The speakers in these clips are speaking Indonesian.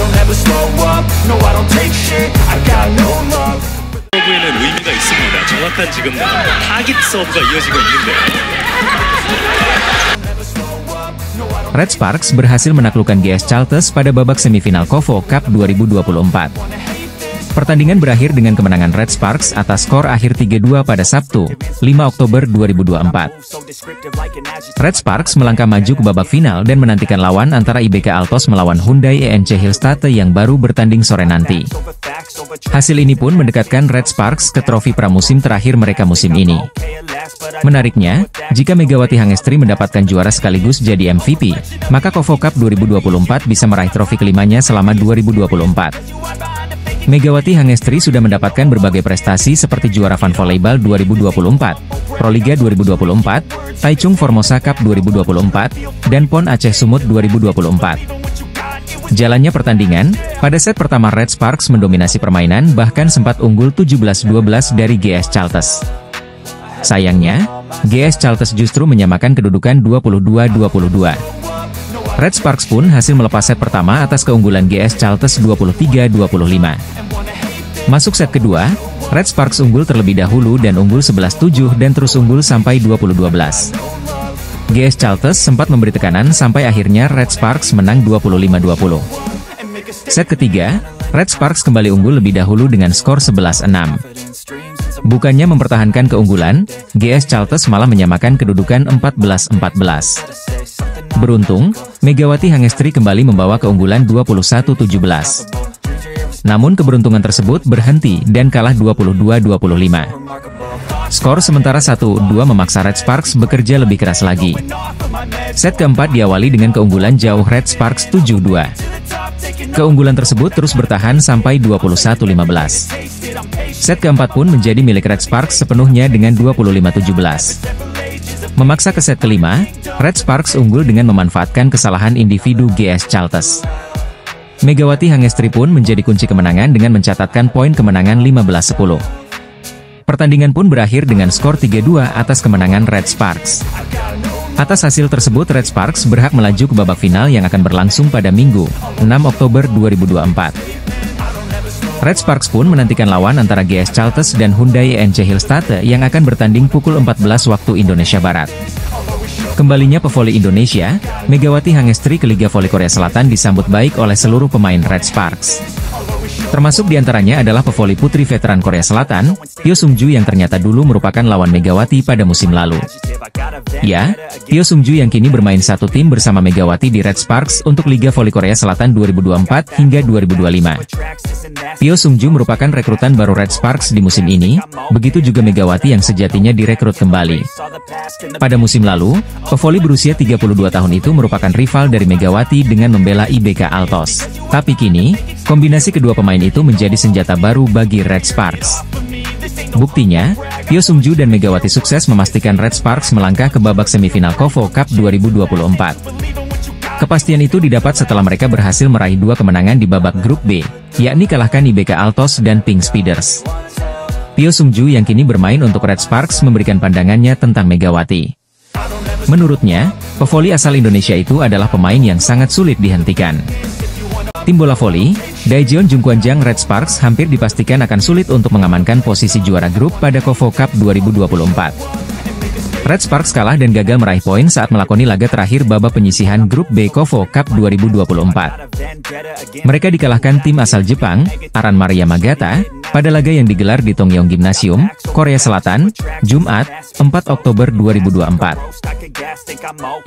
don't ever slow up, no I don't take shit, I got no love. 서브에는 의미가 있습니다. 정확한 지금 타깃 서브가 이어지고 있는데요. Red Sparks berhasil menaklukkan GS Chalters pada babak semifinal KOFO Cup 2024. Pertandingan berakhir dengan kemenangan Red Sparks atas skor akhir 3-2 pada Sabtu, 5 Oktober 2024. Red Sparks melangkah maju ke babak final dan menantikan lawan antara IBK Altos melawan Hyundai ENC Hillstate yang baru bertanding sore nanti. Hasil ini pun mendekatkan Red Sparks ke trofi pramusim terakhir mereka musim ini. Menariknya, jika Megawati Hangestri mendapatkan juara sekaligus jadi MVP, maka KOFO Cup 2024 bisa meraih trofi kelimanya selama 2024. Megawati Hangestri sudah mendapatkan berbagai prestasi seperti juara Fan Volleyball 2024, Proliga 2024, Taichung Formosa Cup 2024, dan PON Aceh Sumut 2024. Jalannya pertandingan, pada set pertama Red Sparks mendominasi permainan bahkan sempat unggul 17-12 dari GS Chalters. Sayangnya, GS Chalters justru menyamakan kedudukan 22-22. Red Sparks pun hasil melepas set pertama atas keunggulan GS Chalters 23-25. Masuk set kedua, Red Sparks unggul terlebih dahulu dan unggul 11-7 dan terus unggul sampai 20-12. GS Chalters sempat memberi tekanan sampai akhirnya Red Sparks menang 25-20. Set ketiga, Red Sparks kembali unggul lebih dahulu dengan skor 11-6. Bukannya mempertahankan keunggulan, GS Chalters malah menyamakan kedudukan 14-14. Beruntung, Megawati Hangestri kembali membawa keunggulan 21-17. Namun keberuntungan tersebut berhenti dan kalah 22-25. Skor sementara 1-2 memaksa Red Sparks bekerja lebih keras lagi. Set keempat diawali dengan keunggulan jauh Red Sparks 7-2. Keunggulan tersebut terus bertahan sampai 21-15. Set keempat pun menjadi milik Red Sparks sepenuhnya dengan 25-17. Memaksa ke set kelima, Red Sparks unggul dengan memanfaatkan kesalahan individu GS Chalters. Megawati Hangestri pun menjadi kunci kemenangan dengan mencatatkan poin kemenangan 15-10. Pertandingan pun berakhir dengan skor 3-2 atas kemenangan Red Sparks. Atas hasil tersebut Red Sparks berhak melaju ke babak final yang akan berlangsung pada Minggu, 6 Oktober 2024. Red Sparks pun menantikan lawan antara GS Chalters dan Hyundai ENC Hillstate yang akan bertanding pukul 14 waktu Indonesia Barat. Kembalinya pevoli Indonesia, Megawati Hangestri ke Liga Voli Korea Selatan disambut baik oleh seluruh pemain Red Sparks. Termasuk diantaranya adalah pevoli putri veteran Korea Selatan, Pyo Sungju yang ternyata dulu merupakan lawan Megawati pada musim lalu. Ya, Pyo Sungju yang kini bermain satu tim bersama Megawati di Red Sparks untuk Liga Voli Korea Selatan 2024 hingga 2025. Pyo Sungju merupakan rekrutan baru Red Sparks di musim ini, begitu juga Megawati yang sejatinya direkrut kembali. Pada musim lalu, pevoli berusia 32 tahun itu merupakan rival dari Megawati dengan membela IBK Altos. Tapi kini, kombinasi kedua pemain itu menjadi senjata baru bagi Red Sparks. Buktinya, Pyo Sungju dan Megawati sukses memastikan Red Sparks melangkah ke babak semifinal KOFO Cup 2024. Kepastian itu didapat setelah mereka berhasil meraih 2 kemenangan di babak grup B, yakni kalahkan IBK Altos dan Pink Speeders. Pyo Sungju yang kini bermain untuk Red Sparks memberikan pandangannya tentang Megawati. Menurutnya, pevoli asal Indonesia itu adalah pemain yang sangat sulit dihentikan. Tim bola voli, Daejeon Jungkwanjang Red Sparks hampir dipastikan akan sulit untuk mengamankan posisi juara grup pada KOFO Cup 2024. Red Sparks kalah dan gagal meraih poin saat melakoni laga terakhir babak penyisihan grup B KOFO Cup 2024. Mereka dikalahkan tim asal Jepang, Aran Maria Magata, pada laga yang digelar di Tongyong Gymnasium, Korea Selatan, Jumat, 4 Oktober 2024.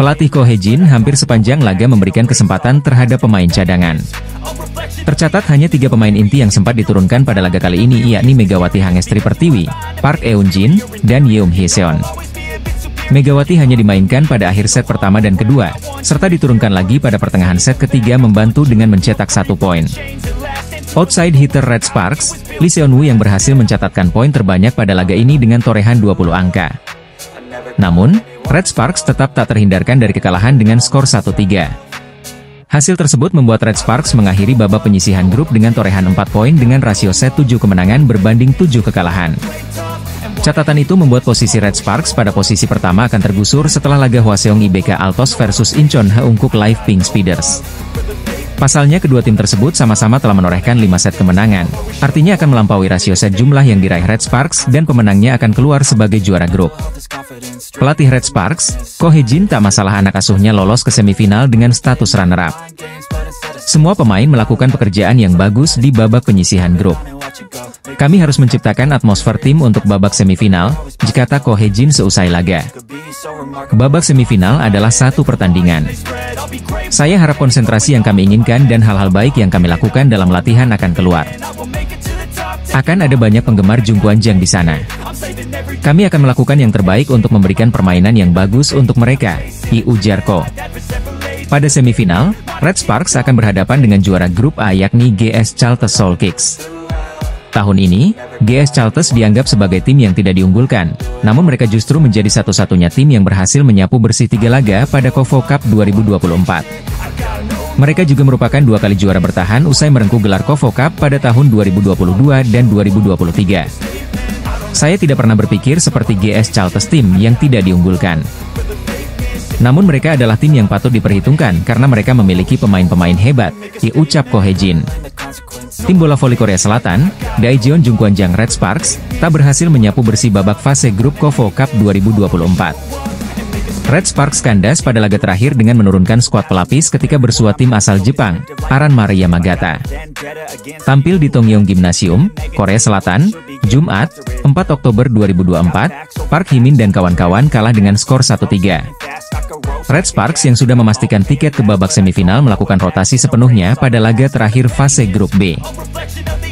Pelatih Ko Hye-jin hampir sepanjang laga memberikan kesempatan terhadap pemain cadangan. Tercatat hanya 3 pemain inti yang sempat diturunkan pada laga kali ini, yakni Megawati Hangestri Pertiwi, Park Eun-jin, dan Yeom Hye-seon. Megawati hanya dimainkan pada akhir set pertama dan kedua, serta diturunkan lagi pada pertengahan set ketiga membantu dengan mencetak 1 poin. Outside hitter Red Sparks, Lee Seon-woo yang berhasil mencatatkan poin terbanyak pada laga ini dengan torehan 20 angka. Namun, Red Sparks tetap tak terhindarkan dari kekalahan dengan skor 1-3. Hasil tersebut membuat Red Sparks mengakhiri babak penyisihan grup dengan torehan 4 poin dengan rasio set 7 kemenangan berbanding 7 kekalahan. Catatan itu membuat posisi Red Sparks pada posisi pertama akan tergusur setelah laga Hwaseong IBK Altos versus Incheon Haeunkook Live Pink Speeders. Pasalnya kedua tim tersebut sama-sama telah menorehkan 5 set kemenangan. Artinya akan melampaui rasio set jumlah yang diraih Red Sparks dan pemenangnya akan keluar sebagai juara grup. Pelatih Red Sparks, Ko Hye-jin tak masalah anak asuhnya lolos ke semifinal dengan status runner-up. Semua pemain melakukan pekerjaan yang bagus di babak penyisihan grup. Kami harus menciptakan atmosfer tim untuk babak semifinal, kata Ko Hye-jin seusai laga. Babak semifinal adalah satu pertandingan. Saya harap konsentrasi yang kami inginkan dan hal-hal baik yang kami lakukan dalam latihan akan keluar. Akan ada banyak penggemar Jungkwanjang di sana. Kami akan melakukan yang terbaik untuk memberikan permainan yang bagus untuk mereka, ujar Ko. Pada semifinal, Red Sparks akan berhadapan dengan juara grup A yakni GS Chalters Seoul Kicks. Tahun ini, GS Chalters dianggap sebagai tim yang tidak diunggulkan, namun mereka justru menjadi satu-satunya tim yang berhasil menyapu bersih 3 laga pada KOFO Cup 2024. Mereka juga merupakan 2 kali juara bertahan usai merengkuh gelar KOFO Cup pada tahun 2022 dan 2023. Saya tidak pernah berpikir seperti GS Chalters tim yang tidak diunggulkan. Namun mereka adalah tim yang patut diperhitungkan karena mereka memiliki pemain-pemain hebat, ucap Ko Hye-jin. Tim bola voli Korea Selatan, Daejeon Jungkwanjang Red Sparks, tak berhasil menyapu bersih babak fase grup KOFO Cup 2024. Red Sparks kandas pada laga terakhir dengan menurunkan skuad pelapis ketika bersua tim asal Jepang, Aranmare Yamagata. Tampil di Tongyeong Gymnasium, Korea Selatan, Jumat, 4 Oktober 2024, Park Hye-min dan kawan-kawan kalah dengan skor 1-3. Red Sparks yang sudah memastikan tiket ke babak semifinal melakukan rotasi sepenuhnya pada laga terakhir fase grup B.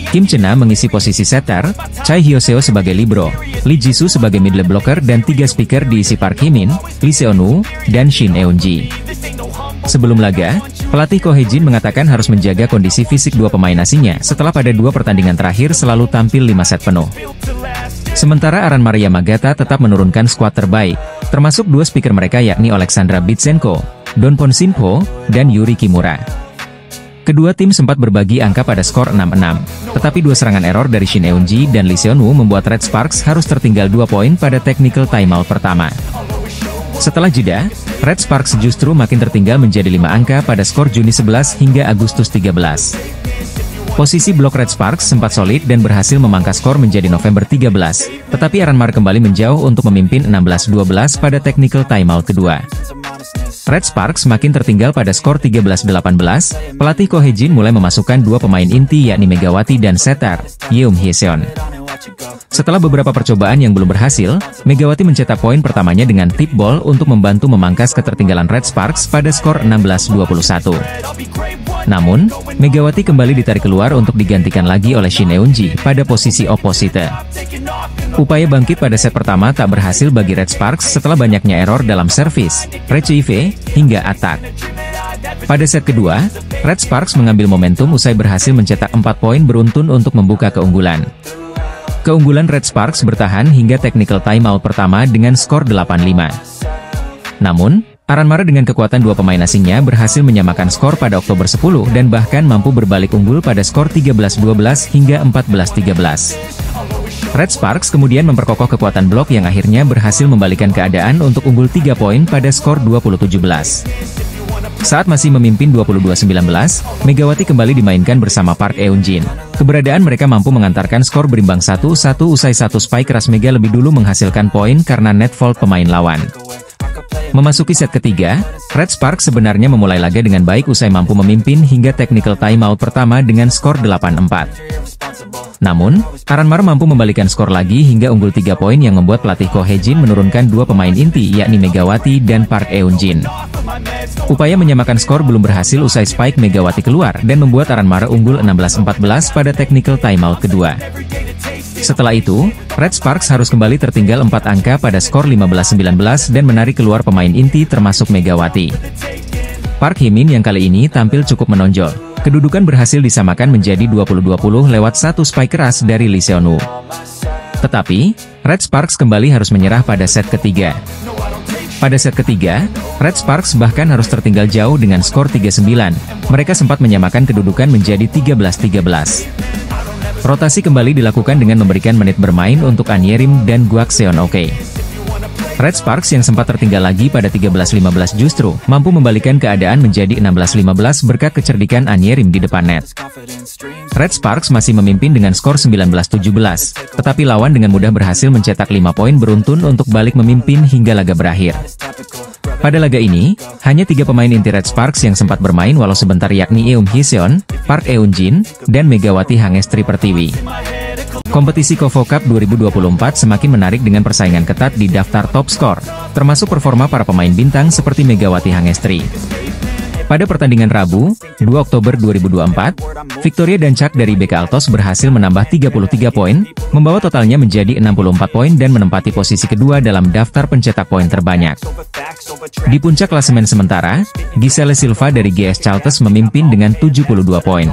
Kim Chena mengisi posisi setter, Choi Hyo-seo sebagai libero, Lee Jisoo sebagai middle blocker dan 3 speaker diisi Park Hye-min, Lee Seon-woo, dan Shin Eun-ji. Sebelum laga, pelatih Ko Hye-jin mengatakan harus menjaga kondisi fisik 2 pemain asingnya setelah pada 2 pertandingan terakhir selalu tampil 5 set penuh. Sementara Aranmare Yamagata tetap menurunkan skuad terbaik, termasuk 2 speaker mereka yakni Alexandra Bitsenko, Donpon Sinpo, dan Yuri Kimura. Kedua tim sempat berbagi angka pada skor 6-6, tetapi 2 serangan error dari Shin Eun-ji dan Lee Seon-woo membuat Red Sparks harus tertinggal 2 poin pada technical timeout pertama. Setelah jeda, Red Sparks justru makin tertinggal menjadi 5 angka pada skor Juni 11 hingga Agustus 13. Posisi blok Red Sparks sempat solid dan berhasil memangkas skor menjadi November 13, tetapi Aranmare kembali menjauh untuk memimpin 16-12 pada technical timeout kedua. Red Sparks makin tertinggal pada skor 13-18, pelatih Ko Hye-jin mulai memasukkan 2 pemain inti yakni Megawati dan setter, Yeom Hye-seon. Setelah beberapa percobaan yang belum berhasil, Megawati mencetak poin pertamanya dengan tip ball untuk membantu memangkas ketertinggalan Red Sparks pada skor 16-21. Namun, Megawati kembali ditarik keluar untuk digantikan lagi oleh Shin Eun-ji pada posisi oposite. Upaya bangkit pada set pertama tak berhasil bagi Red Sparks setelah banyaknya error dalam servis, retrieve, hingga atak. Pada set kedua, Red Sparks mengambil momentum usai berhasil mencetak 4 poin beruntun untuk membuka keunggulan. Keunggulan Red Sparks bertahan hingga technical timeout pertama dengan skor 8-5. Namun, Aranmare dengan kekuatan 2 pemain asingnya berhasil menyamakan skor pada Oktober 10 dan bahkan mampu berbalik unggul pada skor 13-12 hingga 14-13. Red Sparks kemudian memperkokoh kekuatan blok yang akhirnya berhasil membalikan keadaan untuk unggul 3 poin pada skor 20-17. Saat masih memimpin 22-19, Megawati kembali dimainkan bersama Park Eun-jin. Keberadaan mereka mampu mengantarkan skor berimbang 1-1 usai 1 spike keras Mega lebih dulu menghasilkan poin karena net fault pemain lawan. Memasuki set ketiga, Red Sparks sebenarnya memulai laga dengan baik usai mampu memimpin hingga technical timeout pertama dengan skor 8-4. Namun, Aranmare mampu membalikan skor lagi hingga unggul 3 poin yang membuat pelatih Ko Hye-jin menurunkan 2 pemain inti yakni Megawati dan Park Eun-jin. Upaya menyamakan skor belum berhasil usai spike Megawati keluar dan membuat Aranmare unggul 16-14 pada technical timeout kedua. Setelah itu, Red Sparks harus kembali tertinggal 4 angka pada skor 15-19 dan menarik keluar pemain inti termasuk Megawati. Park Hye-min yang kali ini tampil cukup menonjol. Kedudukan berhasil disamakan menjadi 20-20 lewat 1 spike keras dari Lee Seon-woo. Tetapi, Red Sparks kembali harus menyerah pada set ketiga. Pada set ketiga, Red Sparks bahkan harus tertinggal jauh dengan skor 3-9. Mereka sempat menyamakan kedudukan menjadi 13-13. Rotasi kembali dilakukan dengan memberikan menit bermain untuk An Yerim dan Guak Seon-oke. Red Sparks yang sempat tertinggal lagi pada 13-15 justru mampu membalikan keadaan menjadi 16-15 berkat kecerdikan Anyerim di depan net. Red Sparks masih memimpin dengan skor 19-17, tetapi lawan dengan mudah berhasil mencetak 5 poin beruntun untuk balik memimpin hingga laga berakhir. Pada laga ini, hanya 3 pemain inti Red Sparks yang sempat bermain walau sebentar, yakni Eum Hee-seon, Park Eun-jin, dan Megawati Hangestri Pertiwi. Kompetisi KOFO Cup 2024 semakin menarik dengan persaingan ketat di daftar top skor, termasuk performa para pemain bintang seperti Megawati Hangestri. Pada pertandingan Rabu, 2 Oktober 2024, Victoria Dancak dari BK Altos berhasil menambah 33 poin, membawa totalnya menjadi 64 poin dan menempati posisi kedua dalam daftar pencetak poin terbanyak. Di puncak klasemen sementara, Giselle Silva dari GS Chalters memimpin dengan 72 poin.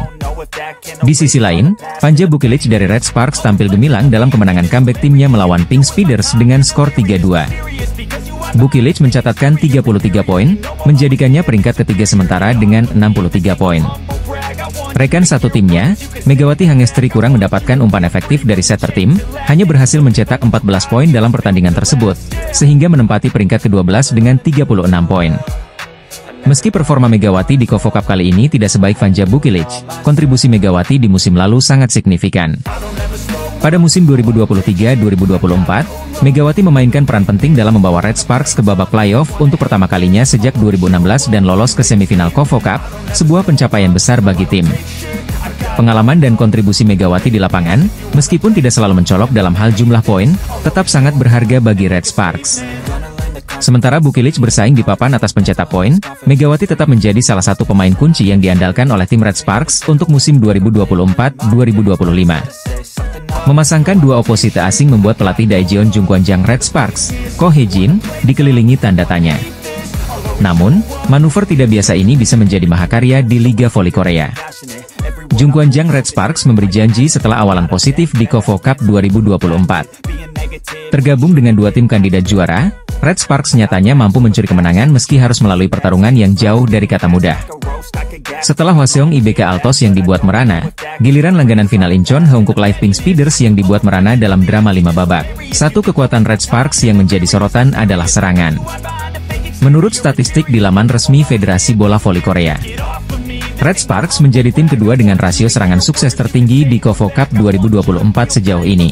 Di sisi lain, Panja Bukilic dari Red Sparks tampil gemilang dalam kemenangan comeback timnya melawan Pink Speeders dengan skor 3-2. Bukilic mencatatkan 33 poin, menjadikannya peringkat ketiga sementara dengan 63 poin. Rekan satu timnya, Megawati Hangestri kurang mendapatkan umpan efektif dari setter tim, hanya berhasil mencetak 14 poin dalam pertandingan tersebut, sehingga menempati peringkat ke-12 dengan 36 poin. Meski performa Megawati di KOFO Cup kali ini tidak sebaik Panja Bukilic, kontribusi Megawati di musim lalu sangat signifikan. Pada musim 2023-2024, Megawati memainkan peran penting dalam membawa Red Sparks ke babak playoff untuk pertama kalinya sejak 2016 dan lolos ke semifinal KOFO Cup, sebuah pencapaian besar bagi tim. Pengalaman dan kontribusi Megawati di lapangan, meskipun tidak selalu mencolok dalam hal jumlah poin, tetap sangat berharga bagi Red Sparks. Sementara Bukilic bersaing di papan atas pencetak poin, Megawati tetap menjadi salah satu pemain kunci yang diandalkan oleh tim Red Sparks untuk musim 2024-2025. Memasangkan dua oposite asing membuat pelatih Daejeon Jungkwanjang Red Sparks, Ko Hee-jin, dikelilingi tanda tanya. Namun, manuver tidak biasa ini bisa menjadi mahakarya di Liga Voli Korea. Jungkwanjang Red Sparks memberi janji setelah awalan positif di KOFO Cup 2024. Tergabung dengan dua tim kandidat juara, Red Sparks nyatanya mampu mencuri kemenangan meski harus melalui pertarungan yang jauh dari kata mudah. Setelah Hwaseong IBK Altos yang dibuat merana, giliran langganan final Incheon Haeunkook Live Pink Speeders yang dibuat merana dalam drama 5 babak. Satu kekuatan Red Sparks yang menjadi sorotan adalah serangan. Menurut statistik di laman resmi Federasi Bola Voli Korea, Red Sparks menjadi tim kedua dengan rasio serangan sukses tertinggi di KOFO Cup 2024 sejauh ini.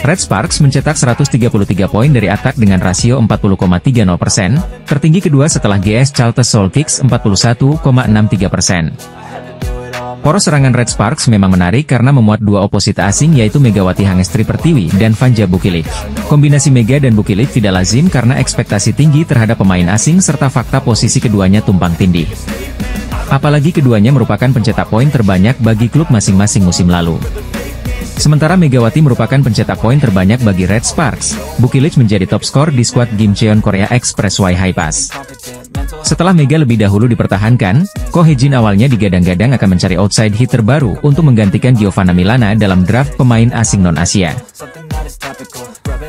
Red Sparks mencetak 133 poin dari atak dengan rasio 40,30%, tertinggi kedua setelah GS Chalters Soul Kicks 41,63%. Poros serangan Red Sparks memang menarik karena memuat dua oposite asing yaitu Megawati Hangestri Pertiwi dan Panja Bukilic. Kombinasi Mega dan Bukilic tidak lazim karena ekspektasi tinggi terhadap pemain asing serta fakta posisi keduanya tumpang tindih. Apalagi keduanya merupakan pencetak poin terbanyak bagi klub masing-masing musim lalu. Sementara Megawati merupakan pencetak poin terbanyak bagi Red Sparks, Bukilic menjadi top skor di skuad Gimcheon Korea Express Y High Pass. Setelah Mega lebih dahulu dipertahankan, Ko Hee-jin awalnya digadang-gadang akan mencari outside hitter baru untuk menggantikan Giovanna Milana dalam draft pemain asing non-Asia.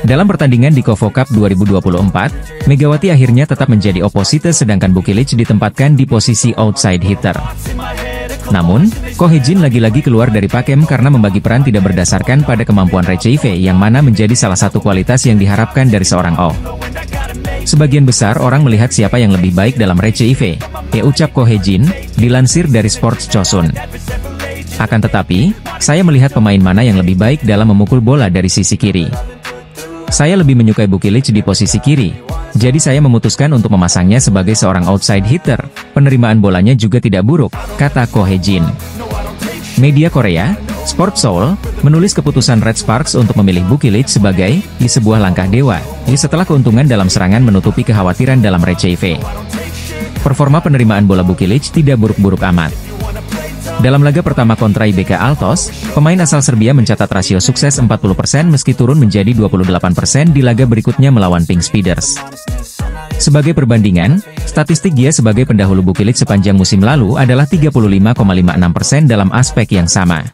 Dalam pertandingan di KOFO Cup 2024, Megawati akhirnya tetap menjadi oposite sedangkan Bukilic ditempatkan di posisi outside hitter. Namun, Ko Hee-jin lagi-lagi keluar dari pakem karena membagi peran tidak berdasarkan pada kemampuan RCIV yang mana menjadi salah satu kualitas yang diharapkan dari seorang O. Sebagian besar orang melihat siapa yang lebih baik dalam RCIV, ucap Ko Hee-jin, dilansir dari Sports Chosun. Akan tetapi, saya melihat pemain mana yang lebih baik dalam memukul bola dari sisi kiri. Saya lebih menyukai Bukilic di posisi kiri, jadi saya memutuskan untuk memasangnya sebagai seorang outside hitter. Penerimaan bolanya juga tidak buruk, kata Ko Hee-jin. Media Korea, Sport Seoul, menulis keputusan Red Sparks untuk memilih Bukilic sebagai sebuah langkah dewa, setelah keuntungan dalam serangan menutupi kekhawatiran dalam RCIV. Performa penerimaan bola Bukilic tidak buruk-buruk amat. Dalam laga pertama kontra IBK Altos, pemain asal Serbia mencatat rasio sukses 40% meski turun menjadi 28% di laga berikutnya melawan Pink Speeders. Sebagai perbandingan, statistik dia sebagai pendahulu Bukilic sepanjang musim lalu adalah 35,56% dalam aspek yang sama.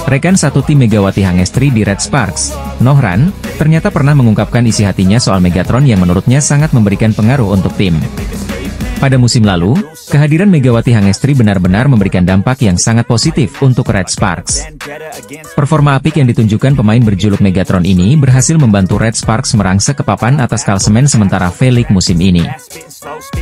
Rekan satu tim Megawati Hangestri di Red Sparks, Nohran, ternyata pernah mengungkapkan isi hatinya soal Megatron yang menurutnya sangat memberikan pengaruh untuk tim. Pada musim lalu, kehadiran Megawati Hangestri benar-benar memberikan dampak yang sangat positif untuk Red Sparks. Performa apik yang ditunjukkan pemain berjuluk Megatron ini berhasil membantu Red Sparks merangsek ke papan atas klasemen sementara V-League musim ini.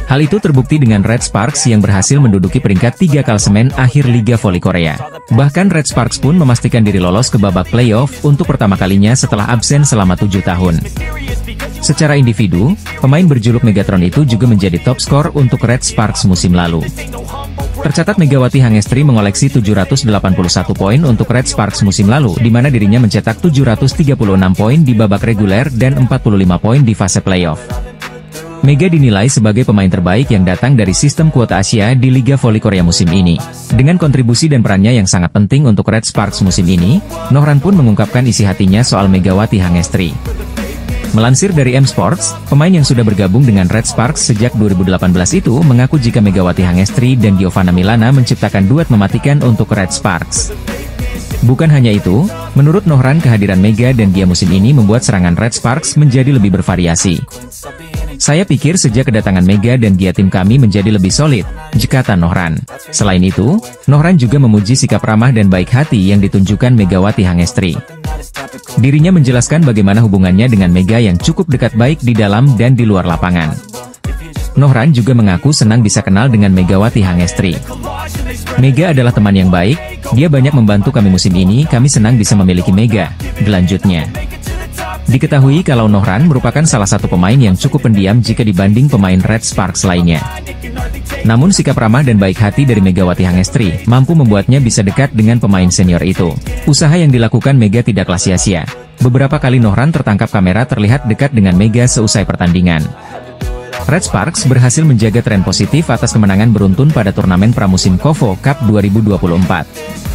Hal itu terbukti dengan Red Sparks yang berhasil menduduki peringkat 3 klasemen akhir Liga Voli Korea. Bahkan Red Sparks pun memastikan diri lolos ke babak playoff untuk pertama kalinya setelah absen selama 7 tahun. Secara individu, pemain berjuluk Megatron itu juga menjadi top skor untuk Red Sparks musim lalu. Tercatat Megawati Hangestri mengoleksi 781 poin untuk Red Sparks musim lalu, di mana dirinya mencetak 736 poin di babak reguler dan 45 poin di fase playoff. Mega dinilai sebagai pemain terbaik yang datang dari sistem kuota Asia di Liga Voli Korea musim ini. Dengan kontribusi dan perannya yang sangat penting untuk Red Sparks musim ini, Nohran pun mengungkapkan isi hatinya soal Megawati Hangestri. Melansir dari M Sports, pemain yang sudah bergabung dengan Red Sparks sejak 2018 itu mengaku jika Megawati Hangestri dan Giovanna Milana menciptakan duet mematikan untuk Red Sparks. Bukan hanya itu, menurut Nohran kehadiran Mega dan Gia musim ini membuat serangan Red Sparks menjadi lebih bervariasi. Saya pikir sejak kedatangan Mega dan Gia tim kami menjadi lebih solid, jekatan Nohran. Selain itu, Nohran juga memuji sikap ramah dan baik hati yang ditunjukkan Megawati Hangestri. Dirinya menjelaskan bagaimana hubungannya dengan Mega yang cukup dekat baik di dalam dan di luar lapangan. Nohran juga mengaku senang bisa kenal dengan Megawati Hangestri. Mega adalah teman yang baik, dia banyak membantu kami musim ini, kami senang bisa memiliki Mega, dilanjutnya. Diketahui kalau Nohran merupakan salah satu pemain yang cukup pendiam jika dibanding pemain Red Sparks lainnya. Namun sikap ramah dan baik hati dari Megawati Hangestri mampu membuatnya bisa dekat dengan pemain senior itu. Usaha yang dilakukan Mega tidaklah sia-sia. Beberapa kali Nohran tertangkap kamera terlihat dekat dengan Mega seusai pertandingan. Red Sparks berhasil menjaga tren positif atas kemenangan beruntun pada turnamen pramusim KOFO Cup 2024.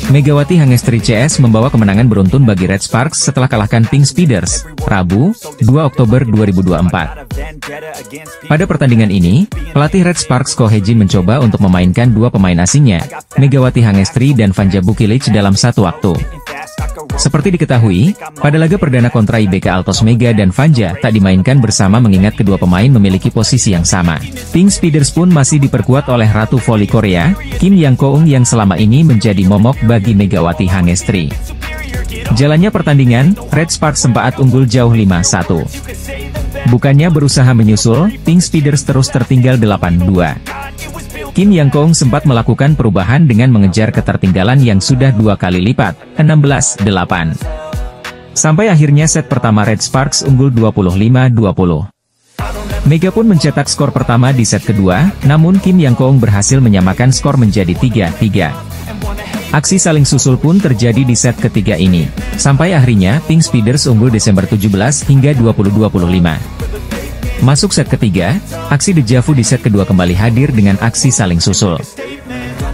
Megawati Hangestri CS membawa kemenangan beruntun bagi Red Sparks setelah kalahkan Pink Speeders, Rabu, 2 Oktober 2024. Pada pertandingan ini, pelatih Red Sparks Ko Hye-jin mencoba untuk memainkan dua pemain asingnya, Megawati Hangestri dan Vanja Bukilic dalam satu waktu. Seperti diketahui, pada laga perdana kontra IBK Altos Mega dan Vanja tak dimainkan bersama mengingat kedua pemain memiliki posisi yang sama. Pink Speeders pun masih diperkuat oleh Ratu Voli Korea, Kim Yang Koung yang selama ini menjadi momok bagi Megawati Hangestri. Jalannya pertandingan, Red Sparks sempat unggul jauh 5-1. Bukannya berusaha menyusul, Pink Speeders terus tertinggal 8-2. Kim Yang Koung sempat melakukan perubahan dengan mengejar ketertinggalan yang sudah 2 kali lipat, 16-8. Sampai akhirnya set pertama Red Sparks unggul 25-20. Mega pun mencetak skor pertama di set kedua, namun Kim Yang Koung berhasil menyamakan skor menjadi 3-3. Aksi saling susul pun terjadi di set ketiga ini. Sampai akhirnya Pink Speeders unggul Desember 17 hingga 20-25. Masuk set ketiga, aksi dejavu di set kedua kembali hadir dengan aksi saling susul.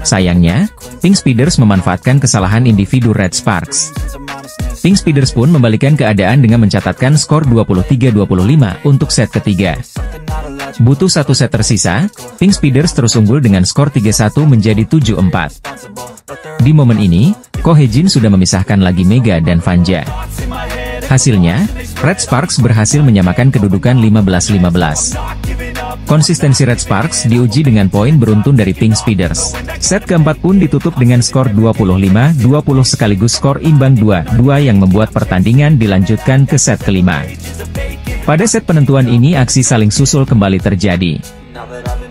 Sayangnya, Pink Speeders memanfaatkan kesalahan individu Red Sparks. Pink Speeders pun membalikan keadaan dengan mencatatkan skor 23-25 untuk set ketiga. Butuh satu set tersisa, Pink Speeders terus unggul dengan skor 3-1 menjadi 7-4. Di momen ini, Ko Hye-jin sudah memisahkan lagi Mega dan Vanja. Hasilnya, Red Sparks berhasil menyamakan kedudukan 15-15. Konsistensi Red Sparks diuji dengan poin beruntun dari Pink Speeders. Set keempat pun ditutup dengan skor 25-20 sekaligus skor imbang 2-2 yang membuat pertandingan dilanjutkan ke set kelima. Pada set penentuan ini aksi saling susul kembali terjadi.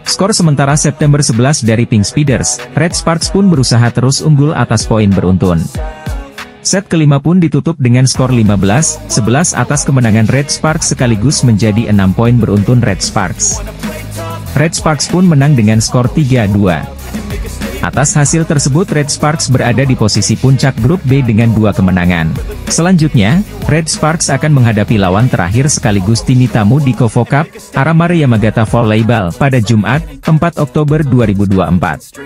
Skor sementara September 11 dari Pink Speeders, Red Sparks pun berusaha terus unggul atas poin beruntun. Set kelima pun ditutup dengan skor 15-11 atas kemenangan Red Sparks sekaligus menjadi 6 poin beruntun Red Sparks. Red Sparks pun menang dengan skor 3-2. Atas hasil tersebut Red Sparks berada di posisi puncak grup B dengan 2 kemenangan. Selanjutnya, Red Sparks akan menghadapi lawan terakhir sekaligus tim tamu di KOFO Cup, Aramare Yamagata Volleyball pada Jumat, 4 Oktober 2024.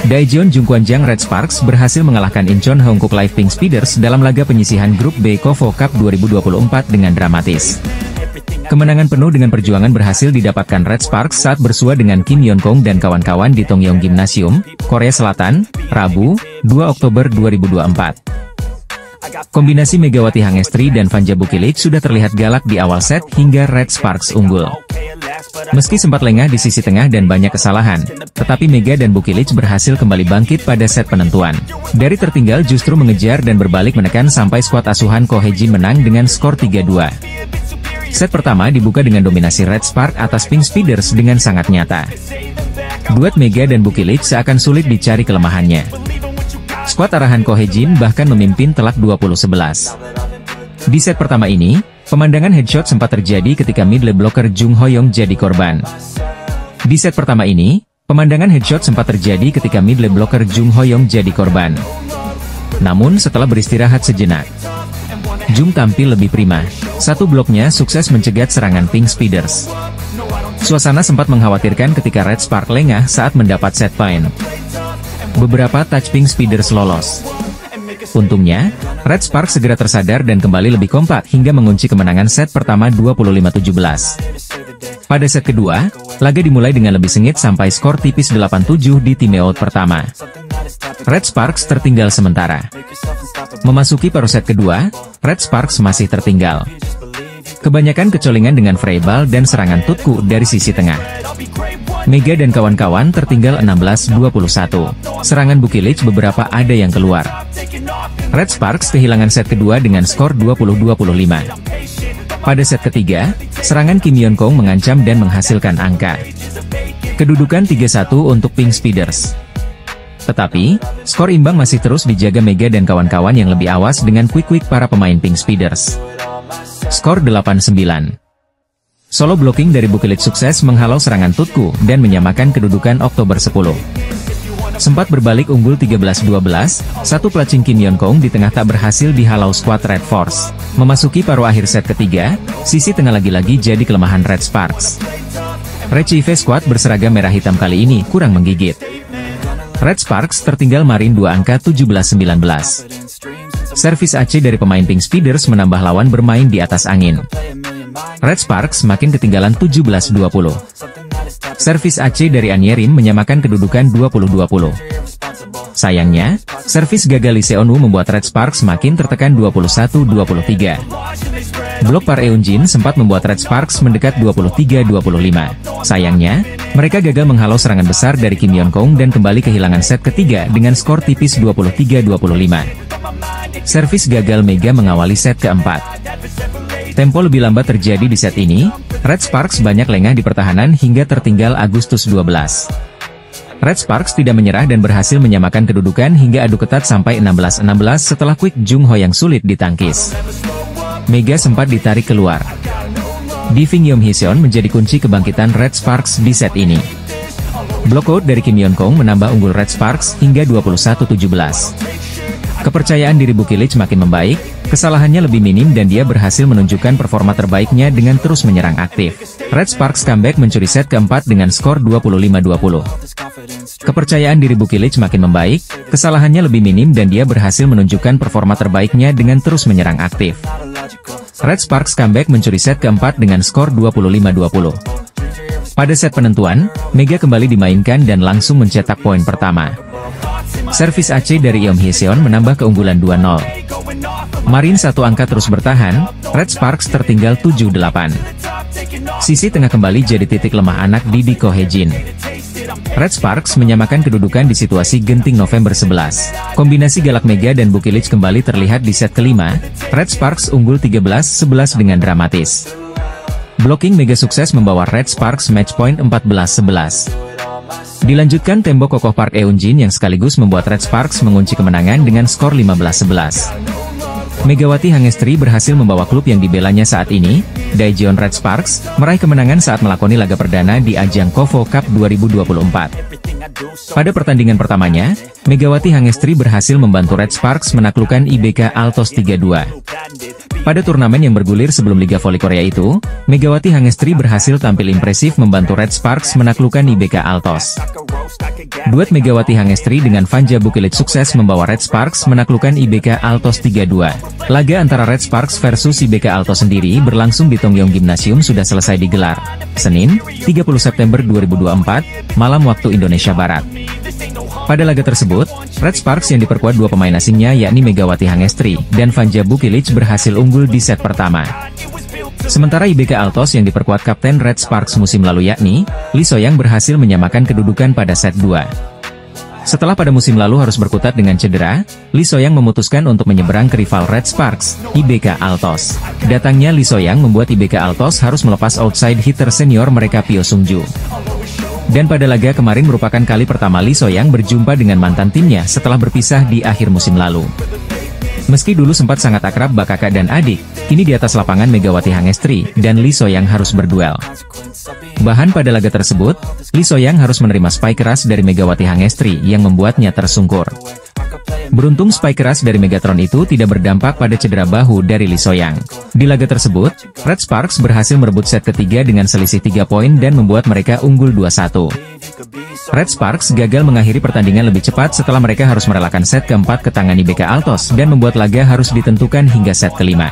Daejeon Jungkwanjang Red Sparks berhasil mengalahkan Incheon Hongkook Live Pink Speeders dalam laga penyisihan grup B KOFO Cup 2024 dengan dramatis. Kemenangan penuh dengan perjuangan berhasil didapatkan Red Sparks saat bersua dengan Kim Yeon Kong dan kawan-kawan di Tongyong Gymnasium, Korea Selatan, Rabu, 2 Oktober 2024. Kombinasi Megawati Hangestri dan Vanja Bukilic sudah terlihat galak di awal set hingga Red Sparks unggul. Meski sempat lengah di sisi tengah dan banyak kesalahan, tetapi Mega dan Bukilic berhasil kembali bangkit pada set penentuan. Dari tertinggal justru mengejar dan berbalik menekan sampai skuad asuhan Ko Hye-jin menang dengan skor 3-2. Set pertama dibuka dengan dominasi Red Sparks atas Pink Speeders dengan sangat nyata. Duet Mega dan Bukilic seakan sulit dicari kelemahannya. Skuad arahan Ko Hye-jin bahkan memimpin telak 20-11. Di set pertama ini, pemandangan headshot sempat terjadi ketika mid lane blocker Jung Ho-young jadi korban. Di set pertama ini, pemandangan headshot sempat terjadi ketika mid lane blocker Jung Ho-young jadi korban. Namun setelah beristirahat sejenak, Jung tampil lebih prima. Satu bloknya sukses mencegat serangan Pink Speeders. Suasana sempat mengkhawatirkan ketika Red Sparks lengah saat mendapat set point. Beberapa touch Pink Speeders lolos. Untungnya, Red Sparks segera tersadar dan kembali lebih kompak hingga mengunci kemenangan set pertama 25-17. Pada set kedua, laga dimulai dengan lebih sengit sampai skor tipis 8-7 di timeout pertama. Red Sparks tertinggal sementara. Memasuki paruh set kedua, Red Sparks masih tertinggal. Kebanyakan kecolingan dengan freeball dan serangan tutku dari sisi tengah. Mega dan kawan-kawan tertinggal 16-21. Serangan Bukilic beberapa ada yang keluar. Red Sparks kehilangan set kedua dengan skor 20-25. Pada set ketiga, serangan Kim Yeon Kong mengancam dan menghasilkan angka. Kedudukan 3-1 untuk Pink Speeders. Tetapi, skor imbang masih terus dijaga Mega dan kawan-kawan yang lebih awas dengan quick-quick para pemain Pink Speeders. Skor 8-9. Solo blocking dari Bukilic sukses menghalau serangan tutku dan menyamakan kedudukan Oktober 10. Sempat berbalik unggul 13-12, satu pelacing Kim Yeon Kong di tengah tak berhasil dihalau skuad Red Force. Memasuki paruh akhir set ketiga, sisi tengah lagi-lagi jadi kelemahan Red Sparks. Rechieve skuad berseragam merah hitam kali ini kurang menggigit. Red Sparks tertinggal marin 2 angka 17-19. Servis AC dari pemain Pink Speeders menambah lawan bermain di atas angin. Red Sparks makin ketinggalan 17-20. Servis AC dari Anyerim menyamakan kedudukan 20-20. Sayangnya, servis gagal Lee Seon-woo membuat Red Sparks makin tertekan 21-23. Blok Park Eun-jin sempat membuat Red Sparks mendekat 23-25. Sayangnya, mereka gagal menghalau serangan besar dari Kim Yeon Kong dan kembali kehilangan set ketiga dengan skor tipis 23-25. Servis gagal Mega mengawali set keempat. Tempo lebih lambat terjadi di set ini, Red Sparks banyak lengah di pertahanan hingga tertinggal Agustus 12. Red Sparks tidak menyerah dan berhasil menyamakan kedudukan hingga adu ketat sampai 16-16 setelah quick Jung Ho yang sulit ditangkis. Mega sempat ditarik keluar. Diving Yom Hyeon menjadi kunci kebangkitan Red Sparks di set ini. Block out dari Kim Yeon Kong menambah unggul Red Sparks hingga 21-17. Kepercayaan diri Bukilic makin membaik, kesalahannya lebih minim dan dia berhasil menunjukkan performa terbaiknya dengan terus menyerang aktif. Red Sparks comeback mencuri set keempat dengan skor 25-20. Kepercayaan diri Bukilic makin membaik, kesalahannya lebih minim dan dia berhasil menunjukkan performa terbaiknya dengan terus menyerang aktif. Red Sparks comeback mencuri set keempat dengan skor 25-20. Pada set penentuan, Mega kembali dimainkan dan langsung mencetak poin pertama. Servis AC dari Yom Hyeon menambah keunggulan 2-0. Marin satu angka terus bertahan, Red Sparks tertinggal 7-8. Sisi tengah kembali jadi titik lemah anak Didi Ko Hye-jin. Red Sparks menyamakan kedudukan di situasi genting November 11. Kombinasi galak Mega dan Bukilic kembali terlihat di set kelima, Red Sparks unggul 13-11 dengan dramatis. Blocking Mega sukses membawa Red Sparks match point 14-11. Dilanjutkan tembok kokoh Park Eun-jin yang sekaligus membuat Red Sparks mengunci kemenangan dengan skor 15-11. Megawati Hangestri berhasil membawa klub yang dibelanya saat ini, Daejeon Red Sparks, meraih kemenangan saat melakoni laga perdana di ajang KOFO Cup 2024. Pada pertandingan pertamanya, Megawati Hangestri berhasil membantu Red Sparks menaklukkan IBK Altos 3-2. Pada turnamen yang bergulir sebelum Liga Voli Korea itu, Megawati Hangestri berhasil tampil impresif membantu Red Sparks menaklukkan IBK Altos. Duet Megawati Hangestri dengan Vanja Bukilic sukses membawa Red Sparks menaklukkan IBK Altos 3-2. Laga antara Red Sparks versus IBK Altos sendiri berlangsung di Tongyong Gymnasium sudah selesai digelar, Senin, 30 September 2024, malam waktu Indonesia Barat. Pada laga tersebut, tersebut, Red Sparks yang diperkuat dua pemain asingnya yakni Megawati Hangestri dan Vanja Bukilic berhasil unggul di set pertama. Sementara IBK Altos yang diperkuat Kapten Red Sparks musim lalu yakni Lee Soyang berhasil menyamakan kedudukan pada set 2. Setelah pada musim lalu harus berkutat dengan cedera, Lee Soyang memutuskan untuk menyeberang ke rival Red Sparks, IBK Altos. Datangnya Lee Soyang membuat IBK Altos harus melepas outside hitter senior mereka Pyo Sungju. Dan pada laga kemarin merupakan kali pertama Lee Soyang berjumpa dengan mantan timnya setelah berpisah di akhir musim lalu. Meski dulu sempat sangat akrab bak kakak dan adik, kini di atas lapangan Megawati Hangestri dan Lee Soyang harus berduel. Bahkan pada laga tersebut, Lee Soyang harus menerima spike keras dari Megawati Hangestri yang membuatnya tersungkur. Beruntung spike keras dari Megatron itu tidak berdampak pada cedera bahu dari Lee Soyang. Di laga tersebut, Red Sparks berhasil merebut set ketiga dengan selisih 3 poin dan membuat mereka unggul 2-1. Red Sparks gagal mengakhiri pertandingan lebih cepat setelah mereka harus merelakan set keempat ke tangan IBK Altos dan membuat laga harus ditentukan hingga set kelima.